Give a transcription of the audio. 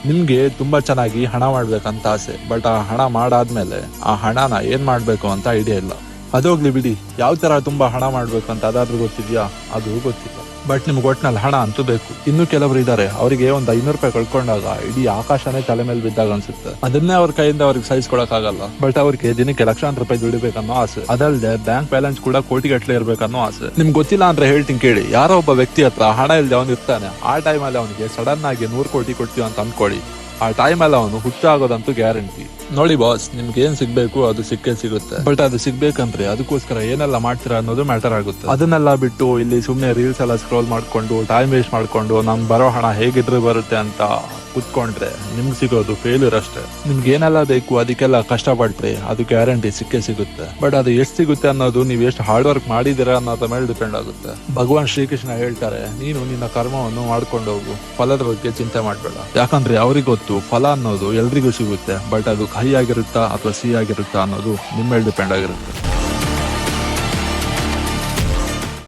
ನಿಮ್ಗೆ ತುಂಬಾ ಚೆನ್ನಾಗಿ ಹಣ ಮಾಡ್ಬೇಕಂತ ಆಸೆ, ಬಟ್ ಆ ಹಣ ಮಾಡಾದ್ಮೇಲೆ ಆ ಹಣನ ಏನ್ ಮಾಡ್ಬೇಕು ಅಂತ ಐಡಿಯಾ ಇಲ್ಲ. ಅದೋಗ್ಲಿ ಬಿಡಿ, ಯಾವ ತರ ತುಂಬಾ ಹಣ ಮಾಡ್ಬೇಕು ಅಂತ ಅದಾದ್ರೂ ಗೊತ್ತಿದ್ಯಾ? ಅದು ಗೊತ್ತಿಲ್ಲ. ಬಟ್ ನಿಮ್ಗೆ ಒಟ್ನಲ್ಲಿ ಹಣ ಅಂತೂ ಬೇಕು. ಇನ್ನು ಕೆಲವರು ಇದಾರೆ, ಅವರಿಗೆ ಒಂದ್ 500 ರೂಪಾಯಿ ಕಳ್ಕೊಂಡಾಗ ಇಡೀ ಆಕಾಶನೇ ತಲೆ ಮೇಲೆ ಬಿದ್ದಾಗ ಅನ್ಸುತ್ತೆ. ಅದನ್ನೇ ಅವ್ರ ಕೈಯಿಂದ ಅವ್ರಿಗೆ ಸಹಿಸ್ಕೊಳಕ್ ಆಗಲ್ಲ. ಬಟ್ ಅವ್ರಿಗೆ ದಿನಕ್ಕೆ ಲಕ್ಷಾಂತರ ರೂಪಾಯಿ ದುಡಿಬೇಕನ್ನೋ ಆಸೆ. ಅದಲ್ಲದೆ ಬ್ಯಾಂಕ್ ಬ್ಯಾಲೆನ್ಸ್ ಕೂಡ ಕೋಟಿಗಟ್ಲೆ ಇರ್ಬೇಕನ್ನೋ ಆಸೆ. ನಿಮ್ಗೆ ಗೊತ್ತಿಲ್ಲ ಅಂದ್ರೆ ಹೇಳ್ತೀನಿ ಕೇಳಿ. ಯಾರೋ ಒಬ್ಬ ವ್ಯಕ್ತಿ ಹತ್ರ ಹಣ ಇಲ್ಲದೆ ಅವನು ಇರ್ತಾನೆ. ಆ ಟೈಮಲ್ಲಿ ಅವನಿಗೆ ಸಡನ್ ಆಗಿ 100 ಕೋಟಿ ಕೊಡ್ತೀವಿ ಅಂತ ಅನ್ಕೊಳ್ಳಿ. ಆ ಟೈಮಲ್ಲಿ ಅವನು ಹುಚ್ಚಾಗೋದಂತೂ ಗ್ಯಾರಂಟಿ. ನೋಡಿ ಬಾಸ್, ನಿಮ್ಗೆ ಏನ್ ಸಿಗ್ಬೇಕು ಅದು ಸಿಕ್ಕೇ ಸಿಗುತ್ತೆ. ಬಟ್ ಅದು ಸಿಗ್ಬೇಕಂದ್ರೆ ಅದಕ್ಕೋಸ್ಕರ ಏನೆಲ್ಲ ಮಾಡ್ತೀರಾ ಅನ್ನೋದು ಮ್ಯಾಟರ್ ಆಗುತ್ತೆ. ಅದನ್ನೆಲ್ಲ ಬಿಟ್ಟು ಇಲ್ಲಿ ಸುಮ್ನೆ ರೀಲ್ಸ್ ಎಲ್ಲ ಸ್ಕ್ರೋಲ್ ಮಾಡ್ಕೊಂಡು ಟೈಮ್ ವೇಸ್ಟ್ ಮಾಡ್ಕೊಂಡು ನಮ್ ಬರೋ ಹಣ ಹೇಗಿದ್ರೆ ಬರುತ್ತೆ ಅಂತ ಕುತ್ಕೊಂಡ್ರೆ ನಿಮ್ಗೆ ಸಿಗೋದು ಫೇಲ್ಯೂರ್ ಅಷ್ಟೇ. ನಿಮ್ಗೆ ಏನೆಲ್ಲ ಬೇಕು ಅದಕ್ಕೆಲ್ಲ ಕಷ್ಟಪಟ್ರೆ ಅದು ಗ್ಯಾರಂಟಿ ಸಿಕ್ಕೇ ಸಿಗುತ್ತೆ. ಬಟ್ ಅದು ಎಷ್ಟು ಸಿಗುತ್ತೆ ಅನ್ನೋದು ನೀವು ಎಷ್ಟು ಹಾರ್ಡ್ ವರ್ಕ್ ಮಾಡಿದೀರಾ ಅನ್ನೋದ್ರ ಮೇಲೆ ಡಿಪೆಂಡ್ ಆಗುತ್ತೆ. ಭಗವಾನ್ ಶ್ರೀಕೃಷ್ಣ ಹೇಳ್ತಾರೆ, ನೀನು ನಿನ್ನ ಕರ್ಮವನ್ನು ಮಾಡ್ಕೊಂಡು ಹೋಗು, ಫಲದ ಬಗ್ಗೆ ಚಿಂತೆ ಮಾಡ್ಬೇಡ. ಯಾಕಂದ್ರೆ ಅವ್ರಿಗೆ ಗೊತ್ತು ಫಲ ಅನ್ನೋದು ಎಲ್ರಿಗೂ ಸಿಗುತ್ತೆ. ಬಟ್ ಅದು ಕಹಿ ಆಗಿರುತ್ತಾ ಅಥವಾ ಸಿಹಿ ಆಗಿರುತ್ತಾ ಅನ್ನೋದು ನಿಮ್ಮ ಮೇಲೆ ಡಿಪೆಂಡ್ ಆಗಿರುತ್ತೆ.